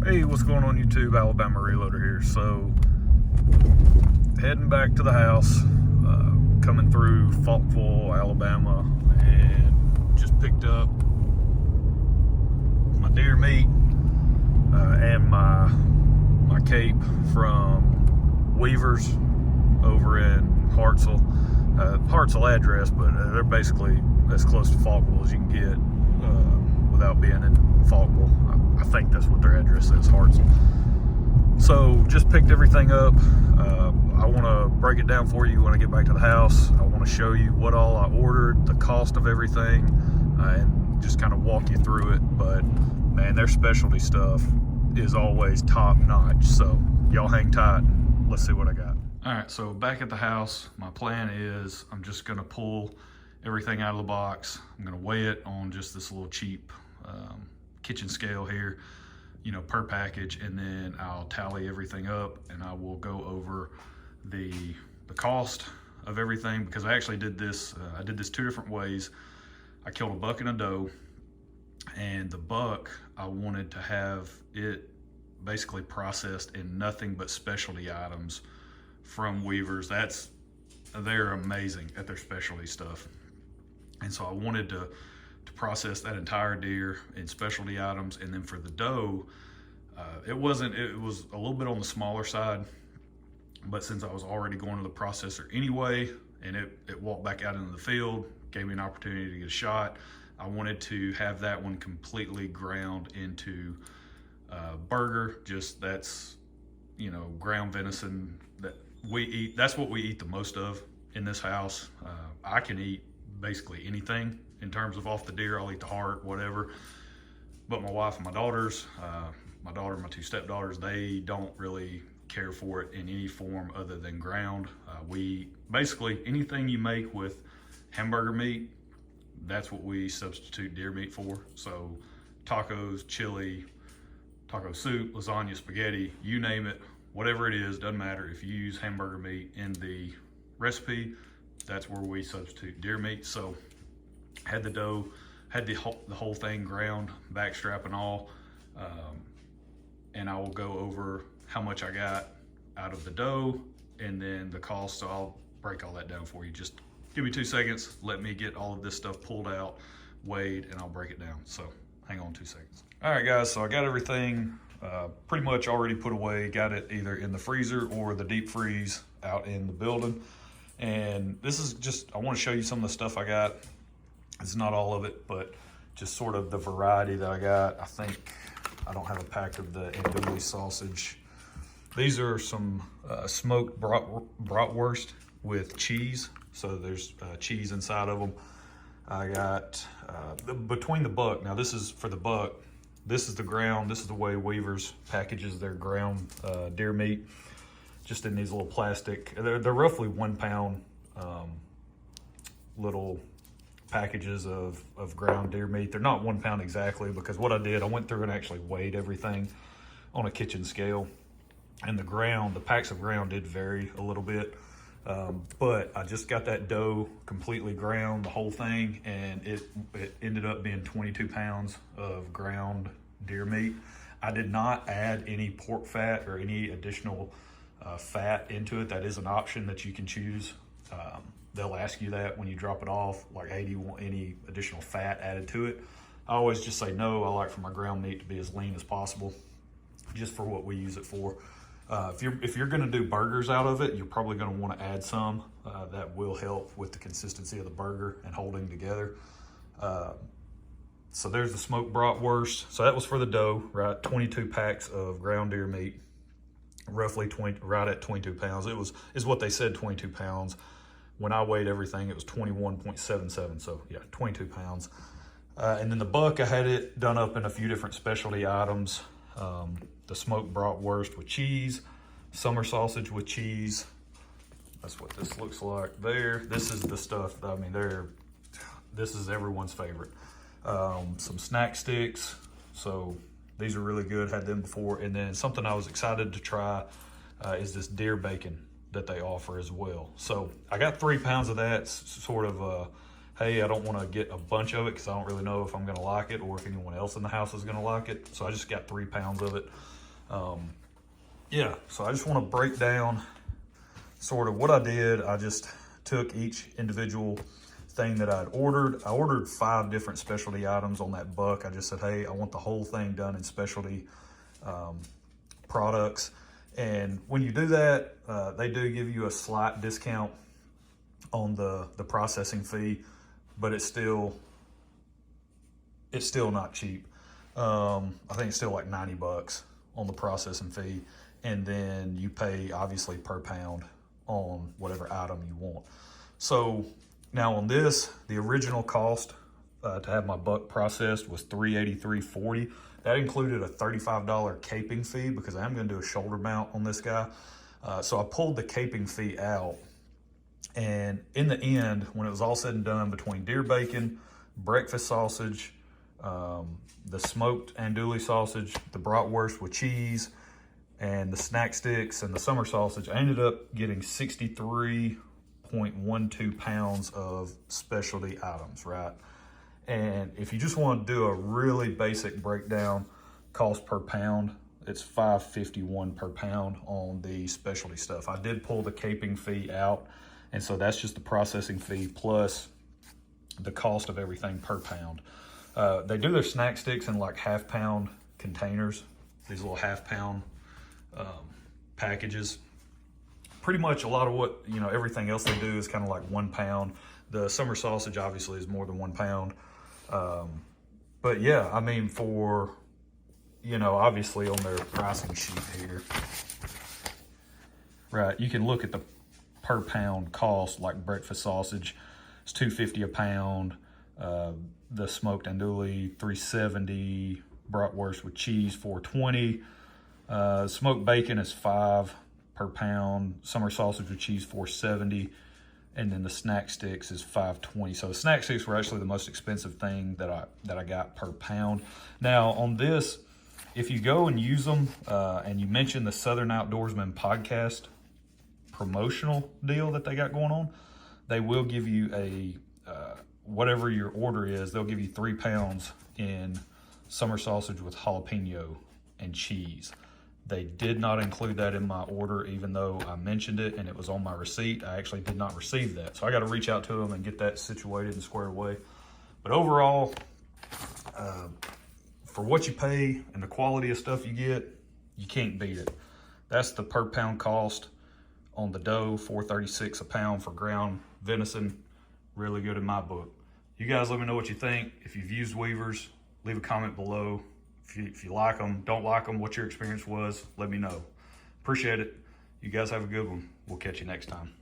Hey, what's going on YouTube? Alabama Reloader here. So, heading back to the house, coming through Faultville, Alabama, and just picked up my deer meat and my cape from Weavers over in Hartselle. Hartselle address, but they're basically as close to Faultville as you can get without being in Faultville. I think that's what their address is, Hartselle. So just picked everything up. I want to break it down for you when I get back to the house. I want to show you what all I ordered, the cost of everything, and just kind of walk you through it. But man, their specialty stuff is always top notch. So y'all hang tight. Let's see what I got. All right, so back at the house, my plan is I'm just gonna pull everything out of the box. I'm gonna weigh it on just this little cheap kitchen scale here, you know, per package, and then I'll tally everything up and I will go over the cost of everything, because I actually did this, I did this two different ways. I killed a buck and a doe, and the buck, I wanted to have it basically processed in nothing but specialty items from Weavers. They're amazing at their specialty stuff. And so I wanted to process that entire deer in specialty items. And then for the doe, it was a little bit on the smaller side, but since I was already going to the processor anyway, and it walked back out into the field, gave me an opportunity to get a shot, I wanted to have that one completely ground into burger. Just that's, you know, ground venison that we eat. That's what we eat the most of in this house. I can eat basically anything in terms of off the deer. I'll eat the heart, whatever. But my wife and my daughters, my daughter and my two stepdaughters, they don't really care for it in any form other than ground. We basically, anything you make with hamburger meat, that's what we substitute deer meat for. So tacos, chili, taco soup, lasagna, spaghetti, you name it, whatever it is, doesn't matter. If you use hamburger meat in the recipe, that's where we substitute deer meat. So had the doe, had the whole thing ground, backstrap and all, and I will go over how much I got out of the doe and then the cost. So I'll break all that down for you. Just give me 2 seconds, let me get all of this stuff pulled out, weighed, and I'll break it down. So hang on 2 seconds. All right guys, so I got everything pretty much already put away. Got it either in the freezer or the deep freeze out in the building. And this is just, I want to show you some of the stuff I got. It's not all of it, but just sort of the variety that I got. I think I don't have a pack of the andouille sausage. These are some smoked bratwurst with cheese. So there's cheese inside of them. I got, between the buck, now this is for the buck, this is the ground, this is the way Weavers packages their ground deer meat, just in these little plastic, they're roughly 1 pound little packages of ground deer meat. They're not 1 pound exactly, because what I did, I went through and actually weighed everything on a kitchen scale, and the packs of ground did vary a little bit. But I just got that doe completely ground, the whole thing, and it ended up being 22 pounds of ground deer meat. I did not add any pork fat or any additional fat into it. That is an option that you can choose. They'll ask you that when you drop it off, like, hey, do you want any additional fat added to it? I always just say no. I like for my ground meat to be as lean as possible, just for what we use it for. If you're gonna do burgers out of it, you're probably gonna wanna add some. That will help with the consistency of the burger and holding together. So there's the smoked bratwurst. So that was for the doe, right? 22 packs of ground deer meat, roughly right at 22 pounds. Is what they said, 22 pounds. When I weighed everything, it was 21.77. So yeah, 22 pounds. And then the buck, I had it done up in a few different specialty items. The smoked bratwurst with cheese, summer sausage with cheese. That's what this looks like there. This is the stuff, I mean, this is everyone's favorite. Some snack sticks. So these are really good, had them before. And then something I was excited to try is this deer bacon that they offer as well. So I got 3 pounds of that, sort of hey, I don't want to get a bunch of it because I don't really know if I'm going to like it or if anyone else in the house is going to like it. So I just got 3 pounds of it. Yeah, so I just want to break down sort of what I did. I just took each individual thing that I'd ordered. I ordered 5 different specialty items on that buck. I just said, hey, I want the whole thing done in specialty products. And when you do that, they do give you a slight discount on the processing fee, but it's still not cheap. I think it's still like 90 bucks on the processing fee. And then you pay obviously per pound on whatever item you want. So now on this, the original cost to have my buck processed was $383.40. That included a $35 caping fee because I am going to do a shoulder mount on this guy. So I pulled the caping fee out, and in the end, when it was all said and done, between deer bacon, breakfast sausage, the smoked andouille sausage, the bratwurst with cheese, and the snack sticks and the summer sausage, I ended up getting 63.12 pounds of specialty items, right? And if you just want to do a really basic breakdown, cost per pound, it's $5.51 per pound on the specialty stuff. I did pull the caping fee out, and so that's just the processing fee plus the cost of everything per pound. They do their snack sticks in like half-pound containers, these little half-pound packages. Pretty much a lot of what, everything else they do is kind of like 1 pound. The summer sausage obviously is more than 1 pound. But yeah, I mean, for, obviously on their pricing sheet here, right, you can look at the per pound cost. Like breakfast sausage, it's $2.50 a pound. The smoked andouille, $3.70. Bratwurst with cheese, $4.20. Smoked bacon is $5 per pound. Summer sausage with cheese, $4.70. And then the snack sticks is $5.20. So the snack sticks were actually the most expensive thing that I got per pound. Now on this, if you go and use them, and you mention the Southern Outdoorsman podcast promotional deal that they got going on, they will give you a whatever your order is, they'll give you 3 pounds in summer sausage with jalapeno and cheese. They did not include that in my order, even though I mentioned it and it was on my receipt. I actually did not receive that. So I got to reach out to them and get that situated and squared away. But overall, for what you pay and the quality of stuff you get, you can't beat it. That's the per pound cost on the doe, $4.36 a pound for ground venison. Really good in my book. You guys let me know what you think. If you've used Weavers, leave a comment below. If you like them, don't like them, what your experience was, let me know. Appreciate it. You guys have a good one. We'll catch you next time.